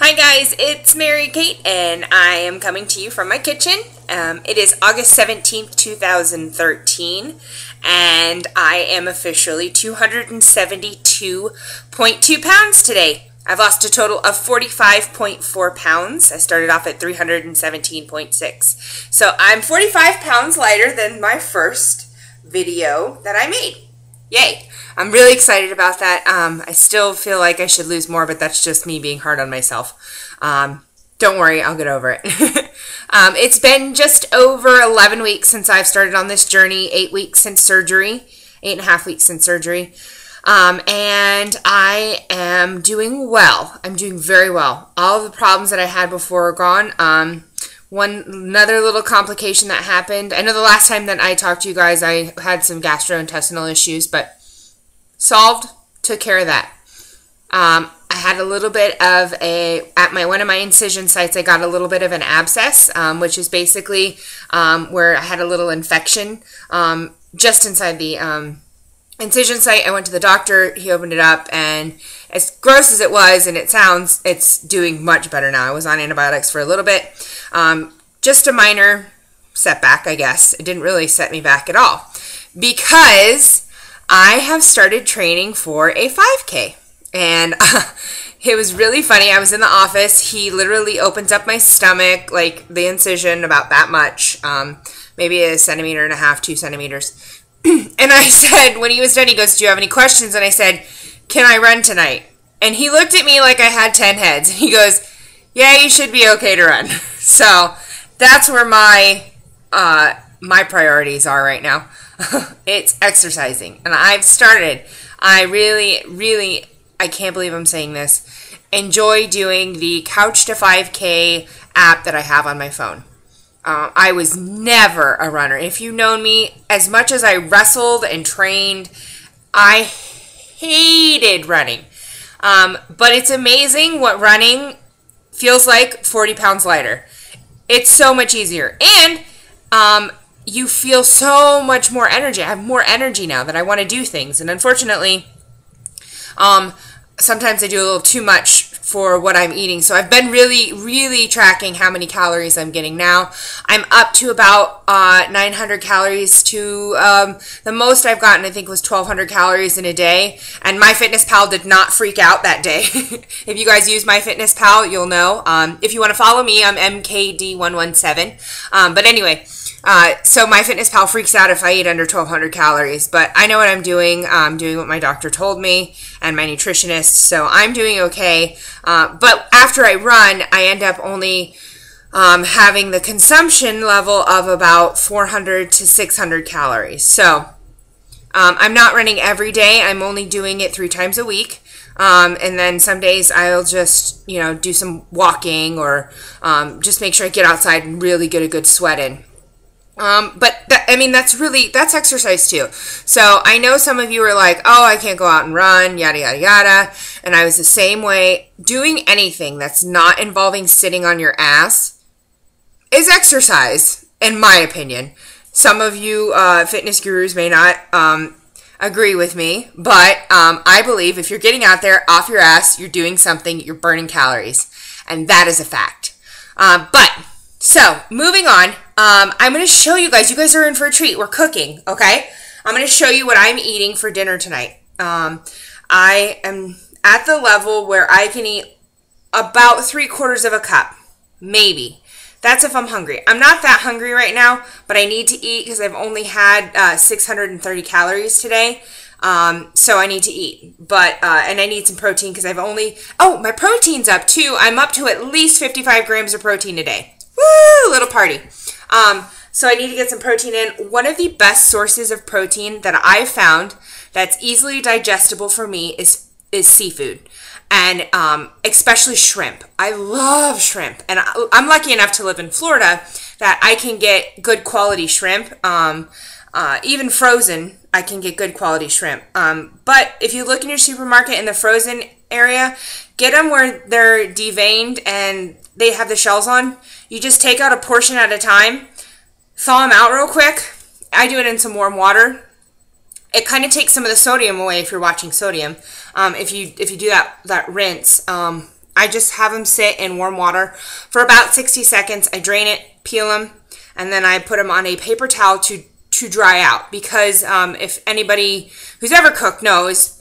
Hi guys, it's Mary Kate and I am coming to you from my kitchen. It is August 17th, 2013 and I am officially 272.2 pounds today. I've lost a total of 45.4 pounds. I started off at 317.6. So I'm 45 pounds lighter than my first video that I made. Yay! I'm really excited about that. I still feel like I should lose more, but that's just me being hard on myself. Don't worry, I'll get over it. It's been just over 11 weeks since I've started on this journey, 8 weeks since surgery, 8.5 weeks since surgery. And I am doing well. I'm doing very well. All of the problems that I had before are gone. Another little complication that happened. I know the last time that I talked to you guys, I had some gastrointestinal issues, but solved, took care of that. I had a little bit of at one of my incision sites, I got a little bit of an abscess, which is basically where I had a little infection just inside the incision site. I went to the doctor, he opened it up, and as gross as it was, and it sounds, it's doing much better now. I was on antibiotics for a little bit. Just a minor setback, I guess. It didn't really set me back at all because I have started training for a 5K, and it was really funny. I was in the office. He literally opens up my stomach, like the incision about that much, maybe 1.5 centimeters, 2 centimeters. And I said, when he was done, he goes, "Do you have any questions?" And I said, "Can I run tonight?" And he looked at me like I had 10 heads. And he goes, "Yeah, you should be okay to run." So that's where my priorities are right now. It's exercising. And I've started. I really, I can't believe I'm saying this, enjoy doing the Couch to 5K app that I have on my phone. I was never a runner. If you've known me, as much as I wrestled and trained, I hated running. But it's amazing what running feels like 40 pounds lighter. It's so much easier. And you feel so much more energy. I have more energy now that I want to do things. And unfortunately, sometimes I do a little too much for what I'm eating. So I've been really tracking how many calories I'm getting now. I'm up to about 900 calories to the most I've gotten, I think, was 1,200 calories in a day. And MyFitnessPal did not freak out that day. If you guys use MyFitnessPal, you'll know. If you want to follow me, I'm MKD117. But anyway, so MyFitnessPal freaks out if I eat under 1,200 calories, but I know what I'm doing. I'm doing what my doctor told me and my nutritionist, so I'm doing okay. But after I run, I end up only having the consumption level of about 400 to 600 calories. So I'm not running every day. I'm only doing it 3 times a week. And then some days I'll just, do some walking or just make sure I get outside and really get a good sweat in. But that's exercise too. So I know some of you are like, "Oh, I can't go out and run, yada, yada, yada." And I was the same way. Doing anything that's not involving sitting on your ass is exercise, in my opinion. Some of you fitness gurus may not agree with me, but I believe if you're getting out there off your ass, you're doing something, you're burning calories. And that is a fact. So, moving on, I'm going to show you guys. You guys are in for a treat. We're cooking, okay? I'm going to show you what I'm eating for dinner tonight. I am at the level where I can eat about 3/4 of a cup, maybe. That's if I'm hungry. I'm not that hungry right now, but I need to eat because I've only had 630 calories today. So I need to eat, and I need some protein because my protein's up too. I'm up to at least 55 grams of protein a day. Woo! Little party. So I need to get some protein in. One of the best sources of protein that I've found that's easily digestible for me is seafood, and especially shrimp. I love shrimp, and I'm lucky enough to live in Florida that I can get good quality shrimp. Even frozen, I can get good quality shrimp. But if you look in your supermarket in the frozen area, get them where they're deveined and they have the shells on. You just take out a portion at a time, thaw them out real quick. I do it in some warm water. It kind of takes some of the sodium away if you're watching sodium. If you do that rinse, I just have them sit in warm water for about 60 seconds. I drain it, peel them, and then I put them on a paper towel to dry out, because if anybody who's ever cooked knows,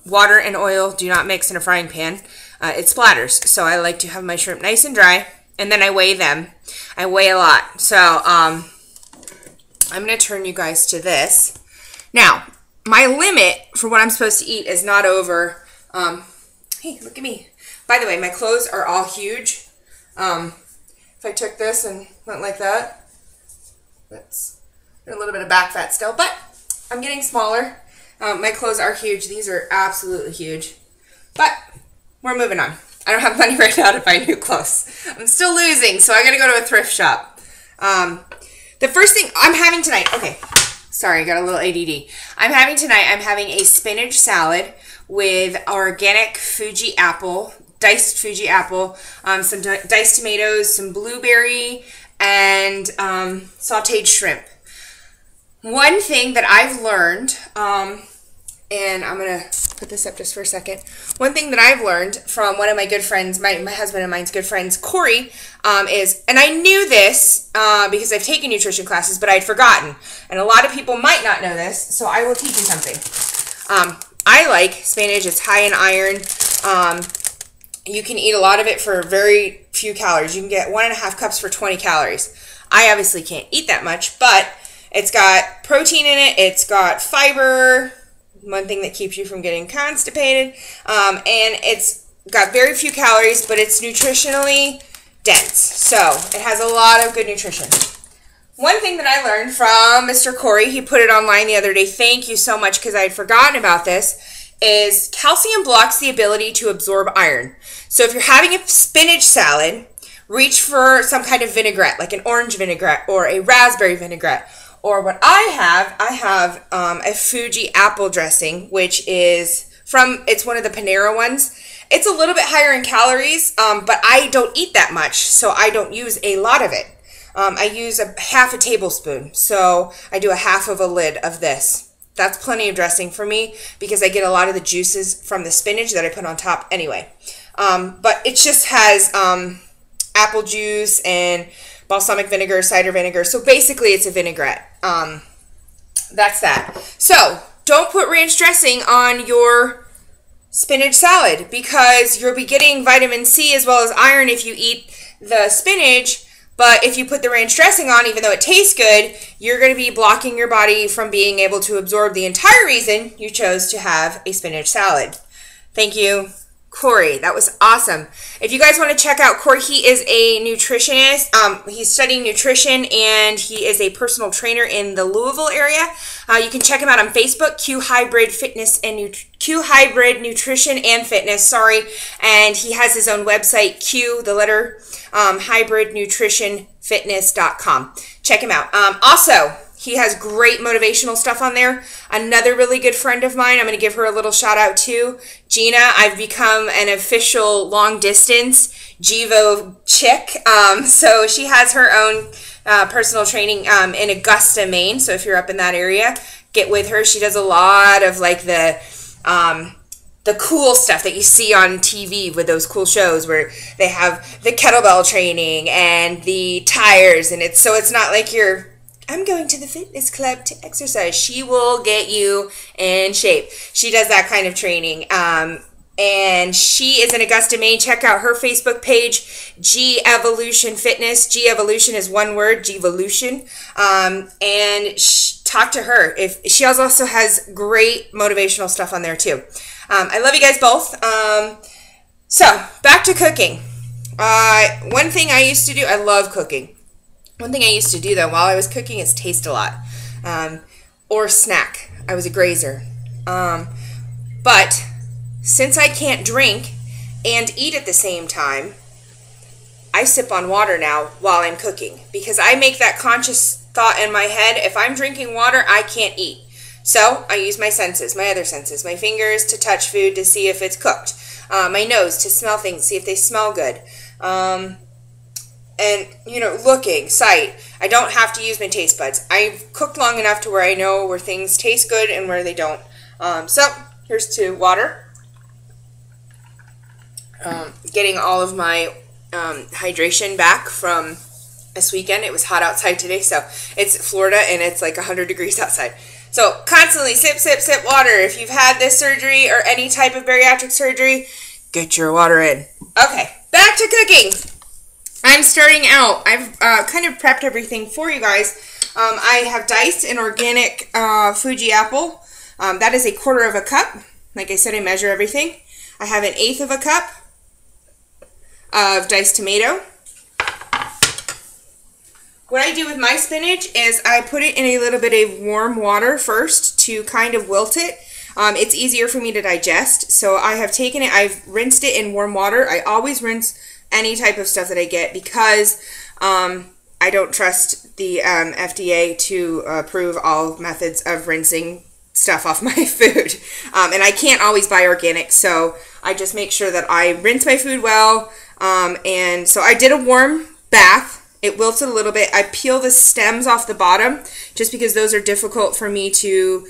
water and oil do not mix in a frying pan. It splatters. So I like to have my shrimp nice and dry, and then I weigh them. I weigh a lot. So I'm going to turn you guys to this. Now, my limit for what I'm supposed to eat is not over. Hey, look at me. By the way, my clothes are all huge. If I took this and went like that, that's a little bit of back fat still, but I'm getting smaller. My clothes are huge. These are absolutely huge. But we're moving on. I don't have money right now to buy new clothes. I'm still losing, so I gotta go to a thrift shop. The first thing I'm having tonight, okay, sorry, I got a little ADD. I'm having a spinach salad with organic Fuji apple, diced Fuji apple, some diced tomatoes, some blueberry, and sauteed shrimp. One thing that I've learned, and I'm going to put this up just for a second. One thing that I've learned from one of my good friends, my husband and mine's good friends, Corey, is, and I knew this because I've taken nutrition classes, but I'd forgotten. And a lot of people might not know this, so I will teach you something. I like spinach. It's high in iron. You can eat a lot of it for very few calories. You can get 1.5 cups for 20 calories. I obviously can't eat that much, but it's got protein in it. It's got fiber, one thing that keeps you from getting constipated. And it's got very few calories, but it's nutritionally dense. So it has a lot of good nutrition. One thing that I learned from Mr. Corey, he put it online the other day, thank you so much because I had forgotten about this, is calcium blocks the ability to absorb iron. So if you're having a spinach salad, reach for some kind of vinaigrette, like an orange vinaigrette or a raspberry vinaigrette. Or what I have a Fuji apple dressing, which is it's one of the Panera ones. It's a little bit higher in calories, but I don't eat that much, so I don't use a lot of it. I use half a tablespoon, so I do a half of a lid of this. That's plenty of dressing for me because I get a lot of the juices from the spinach that I put on top anyway. But it just has apple juice and balsamic vinegar, cider vinegar. So basically it's a vinaigrette. That's that. So don't put ranch dressing on your spinach salad because you'll be getting vitamin C as well as iron if you eat the spinach. But if you put the ranch dressing on, even though it tastes good, you're going to be blocking your body from being able to absorb the entire reason you chose to have a spinach salad. Thank you, Corey. That was awesome. If you guys want to check out Corey, he is a nutritionist. He's studying nutrition and he is a personal trainer in the Louisville area. You can check him out on Facebook, Q Hybrid Nutrition and Fitness. Sorry, and he has his own website, hybridnutritionfitness.com. Check him out. Also, he has great motivational stuff on there. Another really good friend of mine, I'm going to give her a little shout out too, Gina. I've become an official long distance Givo chick. So she has her own personal training in Augusta, Maine. So if you're up in that area, get with her. She does a lot of like the cool stuff that you see on TV with those cool shows where they have the kettlebell training and the tires, and it's not like I'm going to the fitness club to exercise. She will get you in shape. She does that kind of training. And she is in Augusta, Maine. Check out her Facebook page, G-Evolution Fitness. G-Evolution is one word, G-Evolution. And talk to her. She also has great motivational stuff on there too. I love you guys both. So, back to cooking. One thing I used to do, I love cooking. One thing I used to do, though, while I was cooking is taste a lot. Or snack. I was a grazer. But since I can't drink and eat at the same time, I sip on water now while I'm cooking. Because I make that conscious thought in my head, if I'm drinking water, I can't eat. So I use my senses, my other senses, my fingers to touch food to see if it's cooked, my nose to smell things, see if they smell good, and, looking, sight. I don't have to use my taste buds. I've cooked long enough to where I know where things taste good and where they don't. So here's to water. getting all of my hydration back from this weekend. It was hot outside today, so it's Florida and it's like 100 degrees outside. So constantly sip, sip, sip water. If you've had this surgery or any type of bariatric surgery, get your water in. Okay, back to cooking. I'm starting out. I've kind of prepped everything for you guys. I have diced an organic Fuji apple. That is 1/4 cup. Like I said, I measure everything. I have 1/8 cup of diced tomato. What I do with my spinach is I put it in a little bit of warm water first to kind of wilt it. It's easier for me to digest. So I have taken it, I've rinsed it in warm water. I always rinse any type of stuff that I get because I don't trust the FDA to approve all methods of rinsing stuff off my food. And I can't always buy organic, so I just make sure that I rinse my food well. And so I did a warm bath. It wilted a little bit. I peel the stems off the bottom just because those are difficult for me to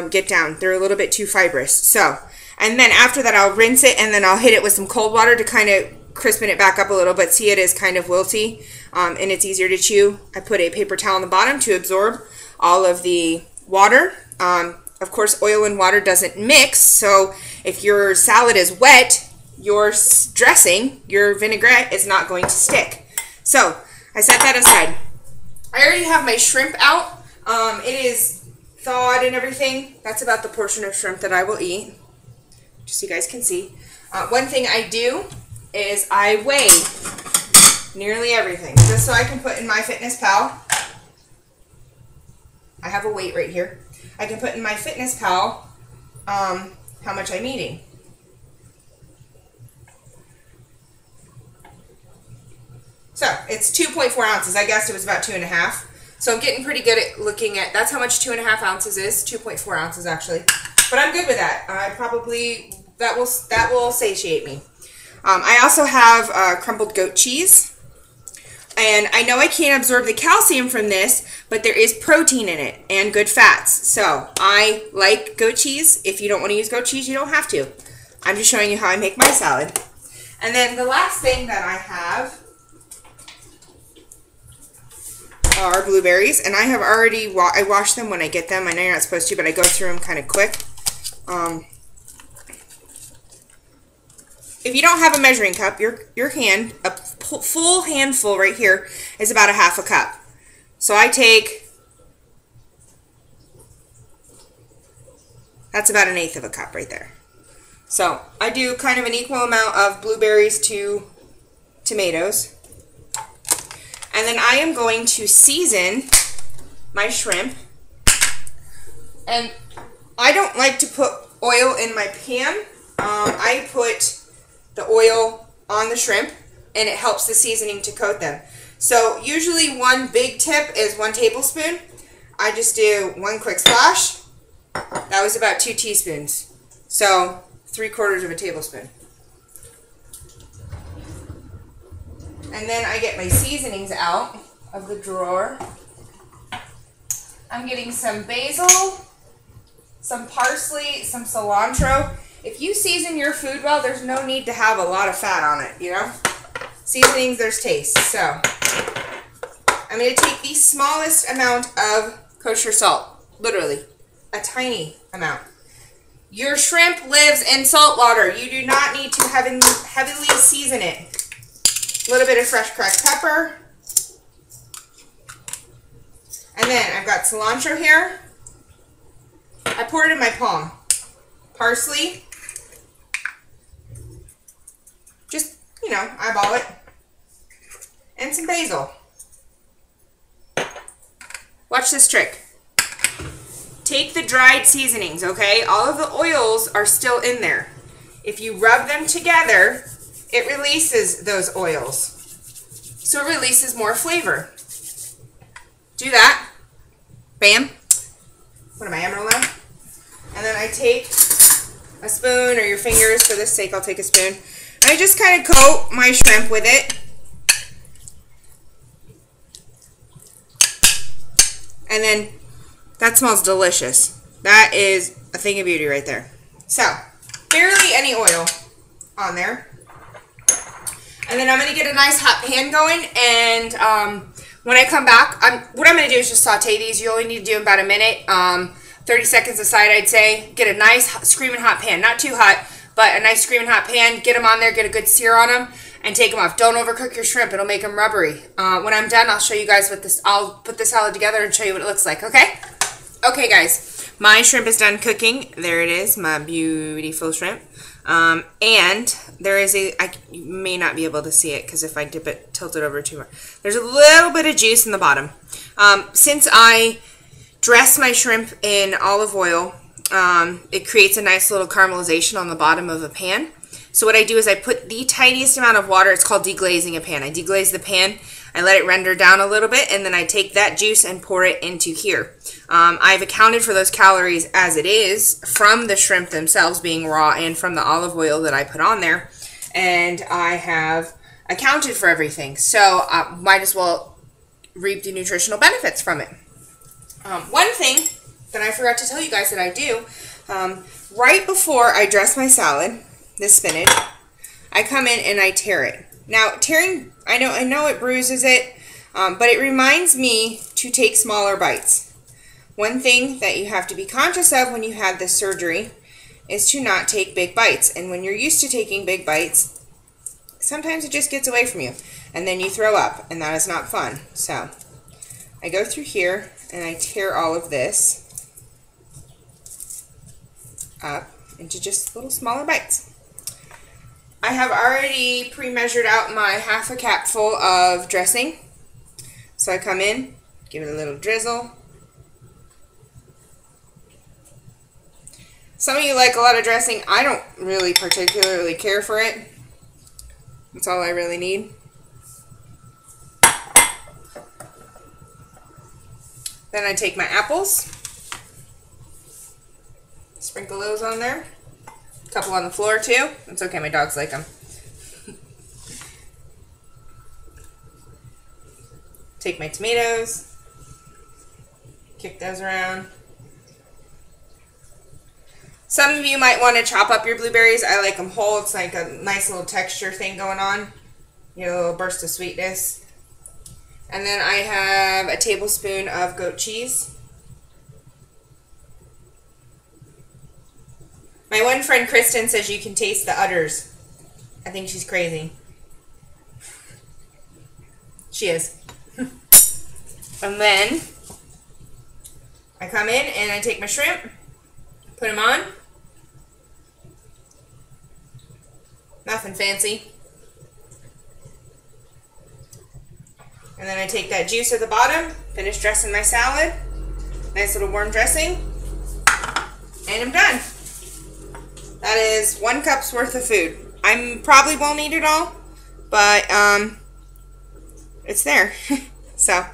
get down. They're a little bit too fibrous. So, and then after that I'll rinse it and then I'll hit it with some cold water to kind of crispen it back up a little bit. See, it is kind of wilty and it's easier to chew. I put a paper towel on the bottom to absorb all of the water. Of course, oil and water doesn't mix, so if your salad is wet, your dressing, your vinaigrette, is not going to stick. So I set that aside. I already have my shrimp out. It is thawed and everything. That's about the portion of shrimp that I will eat, just so you guys can see. One thing I do is I weigh nearly everything, just so I can put in MyFitnessPal. I have a weight right here. I can put in MyFitnessPal how much I'm eating. So it's 2.4 ounces. I guessed it was about 2.5. So I'm getting pretty good at looking at, that's how much 2.5 ounces is, 2.4 ounces actually. But I'm good with that. I probably, that will satiate me. I also have crumbled goat cheese. And I know I can't absorb the calcium from this, but there is protein in it and good fats. So I like goat cheese. If you don't want to use goat cheese, you don't have to. I'm just showing you how I make my salad. And then the last thing that I have are blueberries. And I have already, I wash them when I get them. I know you're not supposed to, but I go through them kind of quick. If you don't have a measuring cup, your hand, a full handful right here is about 1/2 cup. So I take, that's about 1/8 cup right there. So I do kind of an equal amount of blueberries to tomatoes. And then I am going to season my shrimp. And I don't like to put oil in my pan. I put the oil on the shrimp and it helps the seasoning to coat them. So usually one big tip is 1 tablespoon. I just do 1 quick splash. That was about 2 teaspoons. So 3/4 tablespoon. And then I get my seasonings out of the drawer. I'm getting some basil, some parsley, some cilantro. If you season your food well, there's no need to have a lot of fat on it, you know? Seasonings, there's taste. So I'm going to take the smallest amount of kosher salt, literally a tiny amount. Your shrimp lives in salt water. You do not need to heavily season it. A little bit of fresh cracked pepper. And then I've got cilantro here. I pour it in my palm. Parsley. Just, you know, eyeball it. And some basil. Watch this trick. Take the dried seasonings, okay? All of the oils are still in there. If you rub them together, it releases those oils. So it releases more flavor. Do that. Bam. What am I, emerald now? And then I take a spoon, or your fingers, for this sake I'll take a spoon. And I just kind of coat my shrimp with it. And then that smells delicious. That is a thing of beauty right there. So, barely any oil on there. And then I'm going to get a nice hot pan going, and when I come back, what I'm going to do is just saute these. You only need to do them about a minute, 30 seconds aside, I'd say. Get a nice screaming hot pan, not too hot, but a nice screaming hot pan. Get them on there, get a good sear on them, and take them off. Don't overcook your shrimp. It'll make them rubbery. When I'm done, I'll show you guys what this, I'll put the salad together and show you what it looks like, okay? Okay, guys, my shrimp is done cooking. There it is, my beautiful shrimp. And there is you may not be able to see it because if I tilt it over too much, there's a little bit of juice in the bottom. Since I dress my shrimp in olive oil, it creates a nice little caramelization on the bottom of a pan. So what I do is I put the tiniest amount of water. It's called deglazing a pan. I deglaze the pan, I let it render down a little bit, and then I take that juice and pour it into here. I've accounted for those calories as it is from the shrimp themselves being raw and from the olive oil that I put on there, and I have accounted for everything. So might as well reap the nutritional benefits from it. One thing that I forgot to tell you guys that I do, right before I dress my salad, this spinach, I come in and I tear it. Now, tearing, I know it bruises it, but it reminds me to take smaller bites. One thing that you have to be conscious of when you have this surgery is to not take big bites. And when you're used to taking big bites, sometimes it just gets away from you. And then you throw up, and that is not fun. So, I go through here, and I tear all of this up into just little smaller bites. I have already pre-measured out my half a cap full of dressing. So I come in, give it a little drizzle. Some of you like a lot of dressing. I don't really particularly care for it. That's all I really need. Then I take my apples, sprinkle those on there. A couple on the floor too. It's okay, my dogs like them. Take my tomatoes, kick those around. Some of you might want to chop up your blueberries. I like them whole. It's like a nice little texture thing going on. You know, a little burst of sweetness. And then I have a tablespoon of goat cheese. My one friend Kristen says you can taste the udders. I think she's crazy. She is. And then I come in and I take my shrimp, put them on. Nothing fancy. And then I take that juice at the bottom, finish dressing my salad. Nice little warm dressing. And I'm done. That is 1 cup's worth of food. I probably won't eat it all, but it's there. So,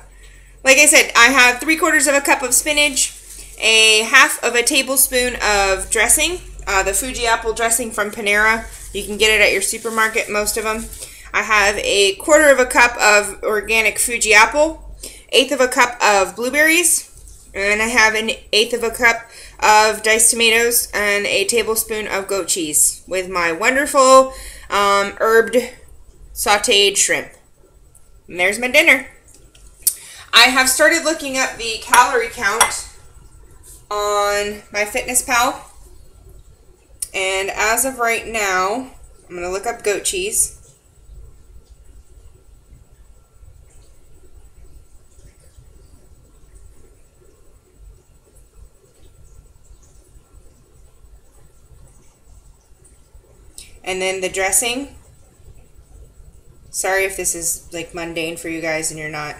like I said, I have 3/4 cup of spinach, a half of a tablespoon of dressing, the Fuji apple dressing from Panera. You can get it at your supermarket, most of them. I have a 1/4 cup of organic Fuji apple, 1/8 cup of blueberries, and I have an 1/8 cup of diced tomatoes and a tablespoon of goat cheese with my wonderful herbed sauteed shrimp. And there's my dinner. I have started looking up the calorie count on my MyFitnessPal, and as of right now, I'm going to look up goat cheese. And then the dressing. Sorry if this is like mundane for you guys and you're not.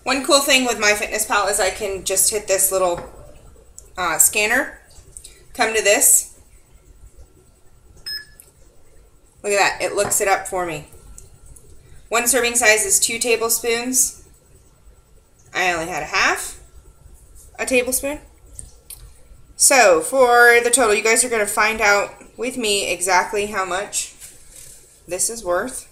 One cool thing with MyFitnessPal is I can just hit this little scanner, come to this. Look at that, it looks it up for me. 1 serving size is 2 tablespoons. I only had a tablespoon. So for the total, you guys are going to find out with me exactly how much this is worth.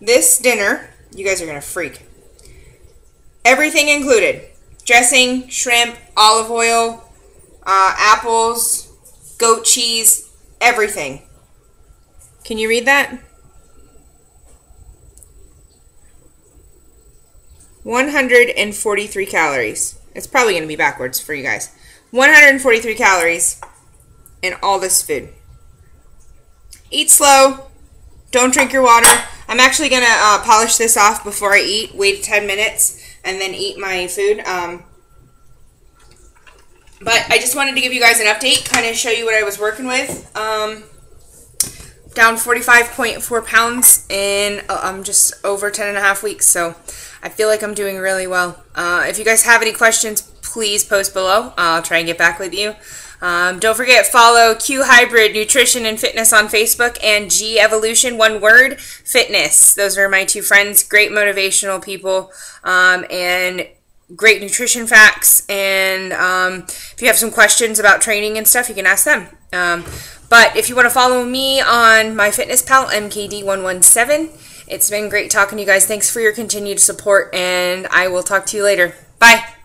this dinner, you guys are going to freak. Everything included. Dressing, shrimp, olive oil, apples, goat cheese, everything. Can you read that? 143 calories. It's probably going to be backwards for you guys. 143 calories in all this food. Eat slow. Don't drink your water. I'm actually going to polish this off before I eat. Wait 10 minutes and then eat my food. But I just wanted to give you guys an update, kind of show you what I was working with. Down 45.4 pounds in just over 10 and a half weeks. So I feel like I'm doing really well. If you guys have any questions, please post below. I'll try and get back with you. Don't forget, follow Q Hybrid Nutrition and Fitness on Facebook and G Evolution, one word, Fitness. Those are my two friends, great motivational people, and great nutrition facts. And if you have some questions about training and stuff, you can ask them. But if you want to follow me on my fitness pal, MKD117, it's been great talking to you guys. Thanks for your continued support, and I will talk to you later. Bye.